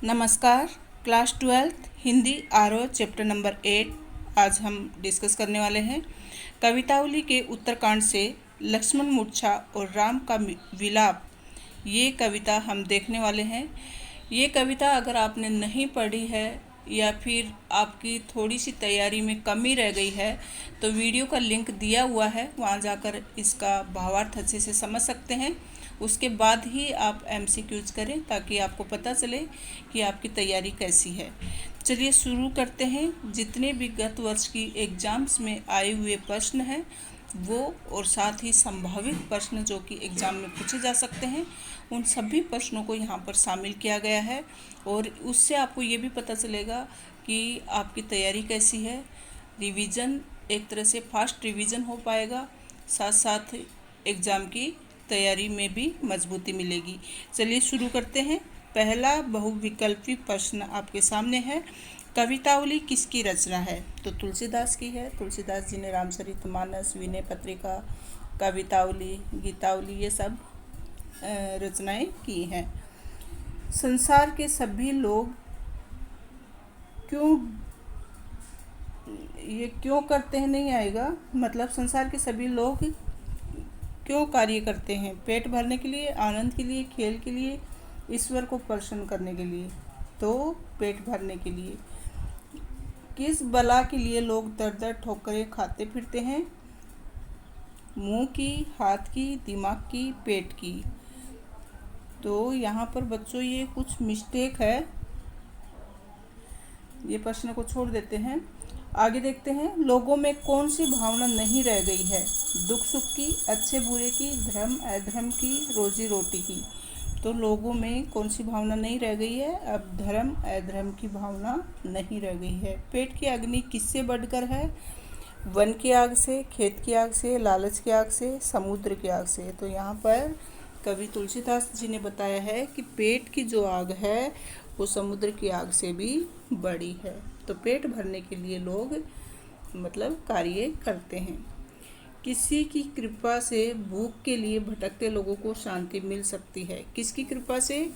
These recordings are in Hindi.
नमस्कार। Class 12 Hindi RO chapter number 8 आज हम डिस्कस करने वाले हैं। कवितावली के उत्तरकांड से लक्ष्मण मूर्छा और राम का विलाप, ये कविता हम देखने वाले हैं। ये कविता अगर आपने नहीं पढ़ी है या फिर आपकी थोड़ी सी तैयारी में कमी रह गई है तो वीडियो का लिंक दिया हुआ है, वहाँ जाकर इसका भावार्थ अच्छे से समझ सकते हैं। उसके बाद ही आप एमसीक्यूज करें ताकि आपको पता चले कि आपकी तैयारी कैसी है। चलिए शुरू करते हैं। जितने भी गत वर्ष की एग्ज़ाम्स में आए हुए प्रश्न हैं वो और साथ ही संभावित प्रश्न जो कि एग्ज़ाम में पूछे जा सकते हैं, उन सभी प्रश्नों को यहाँ पर शामिल किया गया है और उससे आपको ये भी पता चलेगा कि आपकी तैयारी कैसी है। रिवीजन एक तरह से फास्ट रिवीजन हो पाएगा, साथ साथ एग्ज़ाम की तैयारी में भी मजबूती मिलेगी। चलिए शुरू करते हैं। पहला बहुविकल्पी प्रश्न आपके सामने है, कवितावली किसकी रचना है? तो तुलसीदास की है। तुलसीदास जी ने रामचरितमानस, विनय पत्रिका, कवितावली, गीतावली ये सब रचनाएं की हैं। संसार के सभी लोग क्यों करते हैं नहीं आएगा, मतलब संसार के सभी लोग क्यों कार्य करते हैं? पेट भरने के लिए, आनंद के लिए, खेल के लिए, ईश्वर को प्रसन्न करने के लिए। तो पेट भरने के लिए। किस बला के लिए लोग दर दर ठोकरें खाते फिरते हैं? मुंह की, हाथ की, दिमाग की, पेट की। तो यहाँ पर बच्चों ये कुछ मिस्टेक है, ये प्रश्न को छोड़ देते हैं। आगे देखते हैं, लोगों में कौन सी भावना नहीं रह गई है? दुख सुख की, अच्छे बुरे की, धर्म अधर्म की, रोजी रोटी की। तो लोगों में कौन सी भावना नहीं रह गई है? अब धर्म अधर्म की भावना नहीं रह गई है। पेट की अग्नि किससे बढ़कर है? वन की आग से, खेत की आग से, लालच की आग से, समुद्र की आग से। तो यहाँ पर कवि तुलसीदास जी ने बताया है कि पेट की जो आग है वो समुद्र की आग से भी बड़ी है। तो पेट भरने के लिए लोग मतलब कार्य करते हैं। किसी की कृपा से भूख के लिए भटकते लोगों को शांति मिल सकती है। किसकी कृपा से?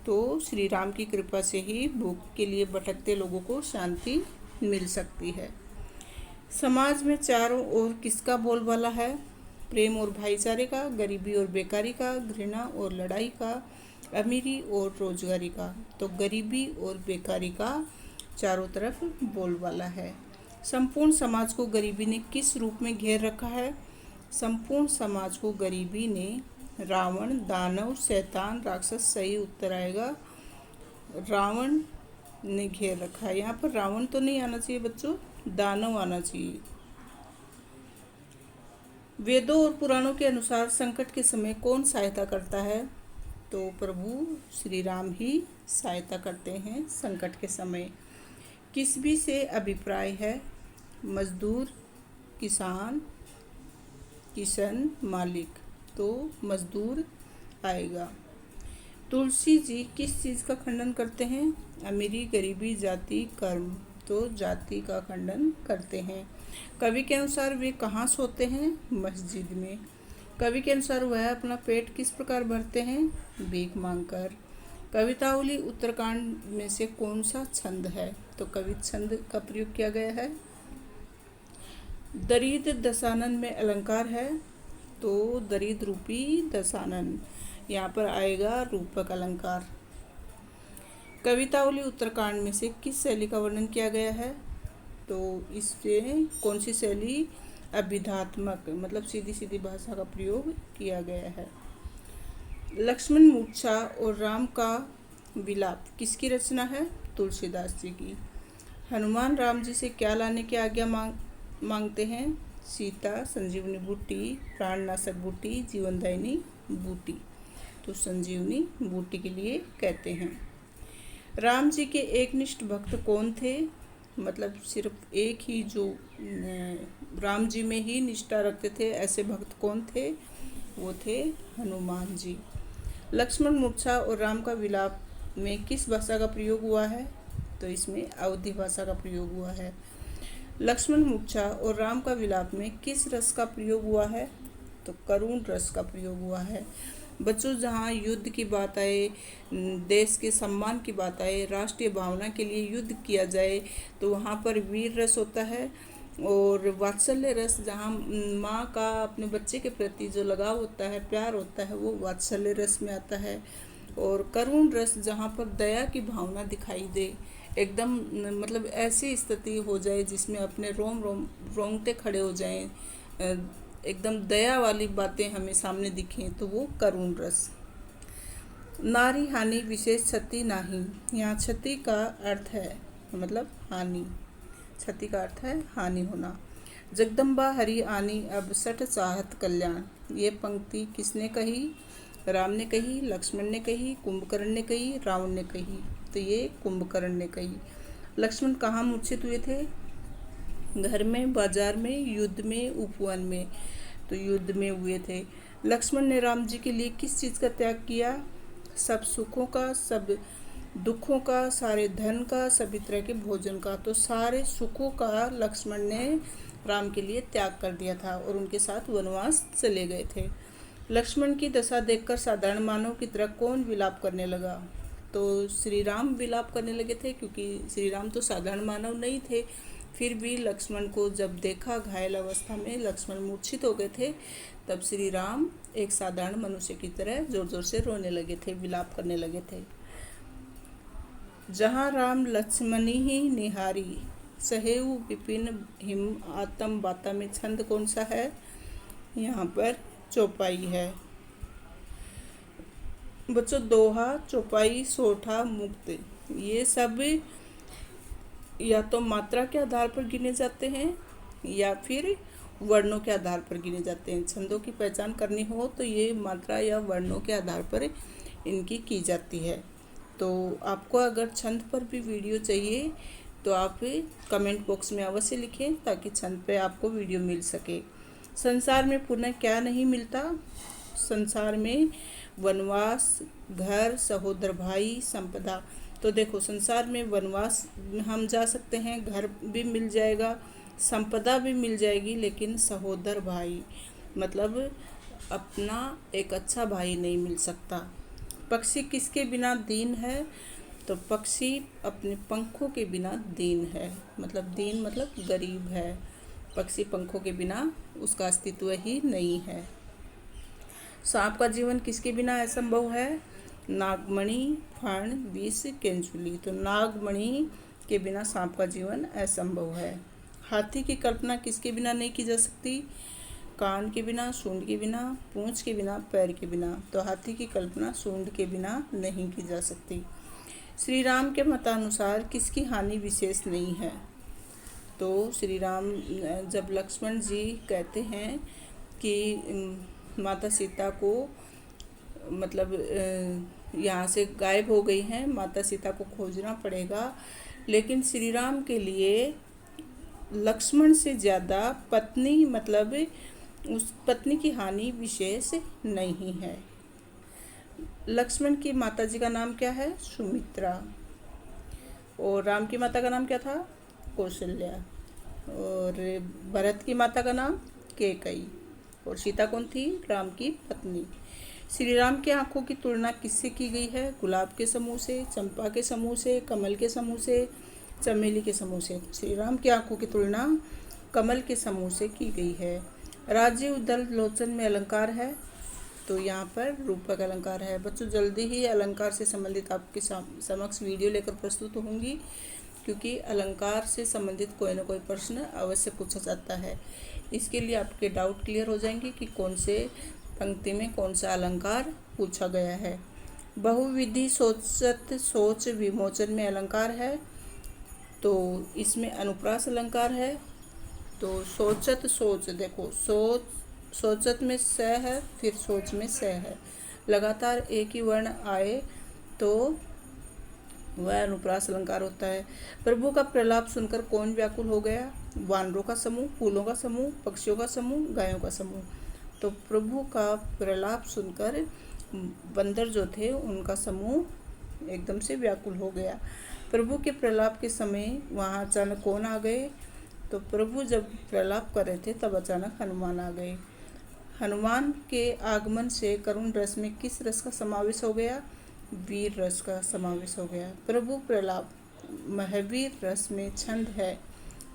तो श्री राम की कृपा से ही भूख के लिए भटकते लोगों को शांति मिल सकती है। समाज में चारों ओर किसका बोलबाला है? प्रेम और भाईचारे का, गरीबी और बेकारी का, घृणा और लड़ाई का, अमीरी और रोजगारी का। तो गरीबी और बेकारी का चारों तरफ बोलबाला है। संपूर्ण समाज को गरीबी ने किस रूप में घेर रखा है? संपूर्ण समाज को गरीबी ने रावण, दानव, शैतान, राक्षस, सही उत्तर आएगा रावण ने घेर रखा है। यहाँ पर रावण तो नहीं आना चाहिए बच्चों, दानव आना चाहिए। वेदों और पुराणों के अनुसार संकट के समय कौन सहायता करता है? तो प्रभु श्री राम ही सहायता करते हैं संकट के समय। किस भी से अभिप्राय है? मजदूर, किसान, किशन, मालिक। तो मजदूर आएगा। तुलसी जी किस चीज़ का खंडन करते हैं? अमीरी, गरीबी, जाति, कर्म। तो जाति का खंडन करते हैं। कवि के अनुसार वे कहाँ सोते हैं? मस्जिद में। कवि के अनुसार वह अपना पेट किस प्रकार भरते हैं? भीख मांगकर। कवितावली उत्तरकांड में से कौन सा छंद है? तो कवि छंद का प्रयोग किया गया है। दरिद्र दशानन में अलंकार है। तो दरिद्र रूपी दशानन, यहाँ पर आएगा रूपक अलंकार। कवितावली उत्तरकांड में से किस शैली का वर्णन किया गया है? तो इसमें कौन सी शैली? अभिधात्मक, मतलब सीधी सीधी भाषा का प्रयोग किया गया है। लक्ष्मण मूर्छा और राम का विलाप किसकी रचना है? तुलसीदास जी की। हनुमान राम जी से क्या लाने की आज्ञा मांगते हैं? सीता, संजीवनी बूटी, प्राणनाशक बूटी, जीवनदायिनी बूटी। तो संजीवनी बूटी के लिए कहते हैं। राम जी के एकनिष्ठ भक्त कौन थे? मतलब सिर्फ एक ही जो राम जी में ही निष्ठा रखते थे, ऐसे भक्त कौन थे? वो थे हनुमान जी। लक्ष्मण मूर्छा और राम का विलाप में किस भाषा का प्रयोग हुआ है? तो इसमें अवधी भाषा का प्रयोग हुआ है। लक्ष्मण मूर्छा और राम का विलाप में किस रस का प्रयोग हुआ है? तो करुण रस का प्रयोग हुआ है। बच्चों, जहाँ युद्ध की बात आए, देश के सम्मान की बात आए, राष्ट्रीय भावना के लिए युद्ध किया जाए, तो वहाँ पर वीर रस होता है। और वात्सल्य रस, जहाँ माँ का अपने बच्चे के प्रति जो लगाव होता है, प्यार होता है, वो वात्सल्य रस में आता है। और करुण रस, जहाँ पर दया की भावना दिखाई दे, एकदम मतलब ऐसी स्थिति हो जाए जिसमें अपने रोंगटे खड़े हो जाएं, एकदम दया वाली बातें हमें सामने दिखें, तो वो करुण रस। नारी हानि विशेष क्षति नाही, यहाँ क्षति का अर्थ है मतलब हानि, क्षति का अर्थ है हानि होना। जगदम्बा हरि आनी अब सठ चाहत कल्याण, ये पंक्ति किसने कही? राम ने कही, लक्ष्मण ने कही, कुंभकर्ण ने कही, रावण ने कही। तो ये कुंभकर्ण ने कही। लक्ष्मण कहाँ मूर्छित हुए थे? घर में, बाजार में, युद्ध में, उपवन में। तो युद्ध में हुए थे। लक्ष्मण ने राम जी के लिए किस चीज़ का त्याग किया? सब सुखों का, सब दुखों का, सारे धन का, सभी तरह के भोजन का। तो सारे सुखों का लक्ष्मण ने राम के लिए त्याग कर दिया था और उनके साथ वनवास चले गए थे। लक्ष्मण की दशा देखकर साधारण मानव की तरह कौन विलाप करने लगा? तो श्री राम विलाप करने लगे थे, क्योंकि श्री राम तो साधारण मानव नहीं थे। फिर भी लक्ष्मण को जब देखा घायल अवस्था में, लक्ष्मण मूर्छित हो गए थे, तब श्री राम एक साधारण मनुष्य की तरह जोर जोर से रोने लगे थे, विलाप करने लगे थे। जहाँ राम लक्ष्मणी ही निहारी, सहेऊ विपिन हिम आतम बाता में छंद कौन सा है? यहाँ पर चौपाई है। बच्चों, दोहा, चौपाई, सोठा, मुक्त, ये सब या तो मात्रा के आधार पर गिने जाते हैं या फिर वर्णों के आधार पर गिने जाते हैं। छंदों की पहचान करनी हो तो ये मात्रा या वर्णों के आधार पर इनकी की जाती है। तो आपको अगर छंद पर भी वीडियो चाहिए तो आप कमेंट बॉक्स में अवश्य लिखें, ताकि छंद पे आपको वीडियो मिल सके। संसार में पुनः क्या नहीं मिलता? संसार में वनवास, घर, सहोदर भाई, संपदा। तो देखो, संसार में वनवास हम जा सकते हैं, घर भी मिल जाएगा, संपदा भी मिल जाएगी, लेकिन सहोदर भाई मतलब अपना एक अच्छा भाई नहीं मिल सकता। पक्षी किसके बिना दीन है? तो पक्षी अपने पंखों के बिना दीन है, मतलब दीन मतलब गरीब है। पक्षी पंखों के बिना उसका अस्तित्व ही नहीं है। सांप का जीवन किसके बिना असंभव है? नागमणि, फण, विष, केंचुली। तो नागमणि के बिना सांप का जीवन असंभव है। हाथी की कल्पना किसके बिना नहीं की जा सकती? कान के बिना, सूंड के बिना, पूंछ के बिना, पैर के बिना। तो हाथी की कल्पना सूंड के बिना नहीं की जा सकती। श्री राम के मतानुसार किसकी हानि विशेष नहीं है? तो श्री राम जब लक्ष्मण जी कहते हैं कि माता सीता को मतलब यहाँ से गायब हो गई हैं, माता सीता को खोजना पड़ेगा, लेकिन श्री राम के लिए लक्ष्मण से ज़्यादा पत्नी मतलब उस पत्नी की हानि विशेष नहीं है। लक्ष्मण की माता जी का नाम क्या है? सुमित्रा। और राम की माता का नाम क्या था? कौशल्या। और भरत की माता का नाम कैकेयी। और सीता कौन थी? राम की पत्नी। श्री राम की आंखों की तुलना किससे की गई है? गुलाब के समूह से, चंपा के समूह से, कमल के समूह से, चमेली के समूह से। श्री राम की आंखों की तुलना कमल के समूह से की गई है। राजीव दल लोचन में अलंकार है, तो यहाँ पर रूपक अलंकार है। बच्चों, जल्दी ही अलंकार से संबंधित आपके समक्ष वीडियो लेकर प्रस्तुत होंगी, क्योंकि अलंकार से संबंधित कोई ना कोई प्रश्न अवश्य पूछा जाता है। इसके लिए आपके डाउट क्लियर हो जाएंगे कि कौन से पंक्ति में कौन सा अलंकार पूछा गया है। बहुविधि सोचत सोच विमोचन में अलंकार है, तो इसमें अनुप्रास अलंकार है। तो सोचत सोच, देखो सोचत में स है, फिर सोच में स है, लगातार एक ही वर्ण आए तो वह अनुप्रास अलंकार होता है। प्रभु का प्रलाप सुनकर कौन व्याकुल हो गया? वानरों का समूह, फूलों का समूह, पक्षियों का समूह, गायों का समूह। तो प्रभु का प्रलाप सुनकर बंदर जो थे उनका समूह एकदम से व्याकुल हो गया। प्रभु के प्रलाप के समय वहाँ अचानक कौन आ गए? तो प्रभु जब प्रलाप कर रहे थे तब अचानक हनुमान आ गए। हनुमान के आगमन से करुण रस में किस रस का समावेश हो गया? वीर रस का समावेश हो गया। प्रभु प्रलाप महावीर रस में छंद है,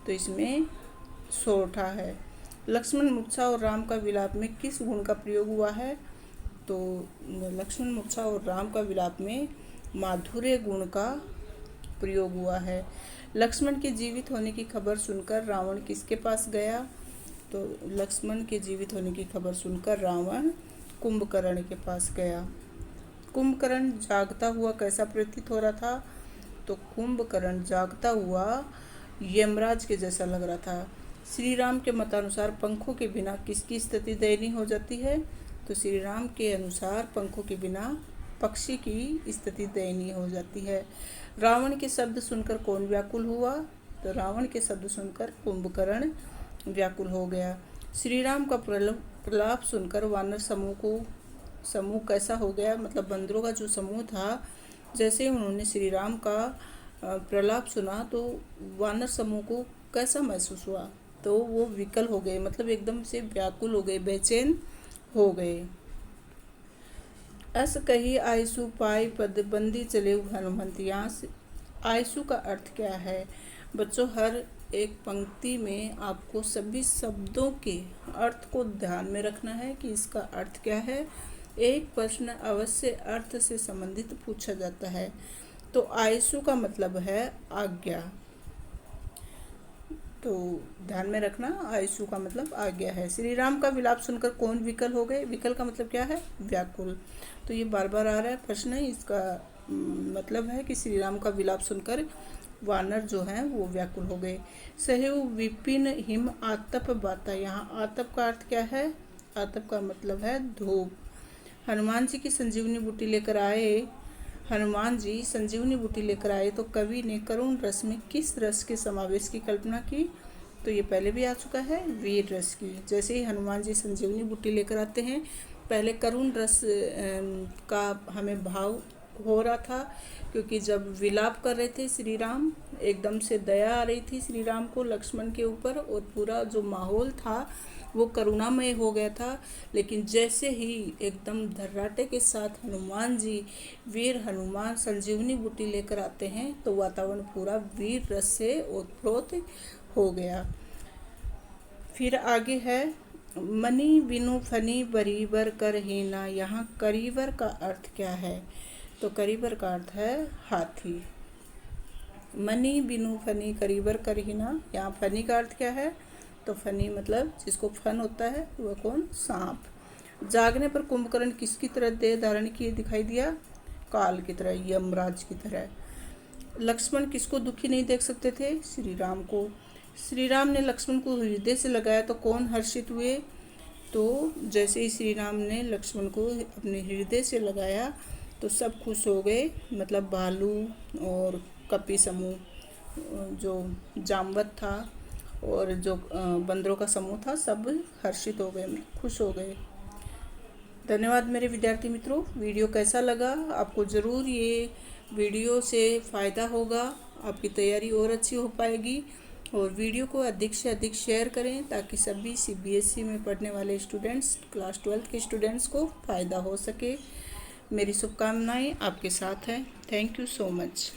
तो इसमें सोरठा है। लक्ष्मण मूर्छा और राम का विलाप में किस गुण का प्रयोग हुआ है? तो लक्ष्मण मूर्छा और राम का विलाप में माधुर्य गुण का प्रयोग हुआ है। लक्ष्मण के जीवित होने की खबर सुनकर रावण किसके पास गया? तो लक्ष्मण के जीवित होने की खबर सुनकर रावण कुंभकर्ण के पास गया। कुंभकर्ण जागता हुआ कैसा प्रतीत हो रहा था? तो कुंभकर्ण जागता हुआ यमराज के जैसा लग रहा था। श्री राम के मतानुसार पंखों के बिना किसकी स्थिति दयनीय हो जाती है? तो श्री राम के अनुसार पंखों के बिना पक्षी की स्थिति दयनीय हो जाती है। रावण के शब्द सुनकर कौन व्याकुल हुआ? तो रावण के शब्द सुनकर कुंभकर्ण व्याकुल हो गया। श्री राम का प्रलाप सुनकर वानर समूह कैसा हो गया? मतलब बंदरों का जो समूह था, जैसे उन्होंने श्री राम का प्रलाप सुना तो वानर समूह को कैसा महसूस हुआ? तो वो विकल हो गए, मतलब एकदम से व्याकुल हो गए, बेचैन हो गए। अस कही आयसु पाई पद बंदी चले हनुमंत। यहाँ से आयसु का अर्थ क्या है? बच्चों, हर एक पंक्ति में आपको सभी शब्दों के अर्थ को ध्यान में रखना है कि इसका अर्थ क्या है। एक प्रश्न अवश्य अर्थ से संबंधित पूछा जाता है। तो आयसु का मतलब है आज्ञा, तो ध्यान में रखना, आयसु का मतलब आज्ञा है। श्री राम का विलाप सुनकर कौन विकल हो गए? विकल का मतलब क्या है? व्याकुल। तो ये बार बार आ रहा है प्रश्न, इसका मतलब है कि श्री राम का विलाप सुनकर वानर जो हैं वो व्याकुल हो गए। सहु विपिन हिम आतप बाता। यहाँ आतप का अर्थ क्या है? आतप का मतलब है धूप। हनुमान जी की संजीवनी बूटी लेकर आए, हनुमान जी संजीवनी बूटी लेकर आए तो कवि ने करुण रस में किस रस के समावेश की कल्पना की? तो ये पहले भी आ चुका है, वीर रस की। जैसे ही हनुमान जी संजीवनी बूटी लेकर आते हैं, पहले करुण रस का हमें भाव हो रहा था, क्योंकि जब विलाप कर रहे थे श्री राम, एकदम से दया आ रही थी श्री राम को लक्ष्मण के ऊपर, और पूरा जो माहौल था वो करुणामय हो गया था। लेकिन जैसे ही एकदम धर्राटे के साथ हनुमान जी, वीर हनुमान संजीवनी बूटी लेकर आते हैं, तो वातावरण पूरा वीर रस से ओतप्रोत हो गया। फिर आगे है मनी बिनु फनी बरीबर कर हीना। यहाँ करीबर का अर्थ क्या है? तो करीबर का अर्थ है हाथी। मनी बिनु फनी करीबर कर हीना। यहाँ फनी का अर्थ क्या है? तो फनी मतलब जिसको फन होता है वह कौन? सांप। जागने पर कुंभकर्ण किसकी तरह देह धारण किए दिखाई दिया? काल की तरह, यमराज की तरह। लक्ष्मण किसको दुखी नहीं देख सकते थे? श्री राम को। श्री राम ने लक्ष्मण को हृदय से लगाया तो कौन हर्षित हुए? तो जैसे ही श्री राम ने लक्ष्मण को अपने हृदय से लगाया तो सब खुश हो गए, मतलब भालू और कपि समूह, जो जामवत था और जो बंदरों का समूह था, सब हर्षित हो गए, खुश हो गए। धन्यवाद मेरे विद्यार्थी मित्रों। वीडियो कैसा लगा? आपको ज़रूर ये वीडियो से फ़ायदा होगा, आपकी तैयारी और अच्छी हो पाएगी। और वीडियो को अधिक से अधिक शेयर करें ताकि सभी CBSE में पढ़ने वाले स्टूडेंट्स, क्लास 12 के स्टूडेंट्स को फ़ायदा हो सके। मेरी शुभकामनाएं आपके साथ हैं। Thank you so much.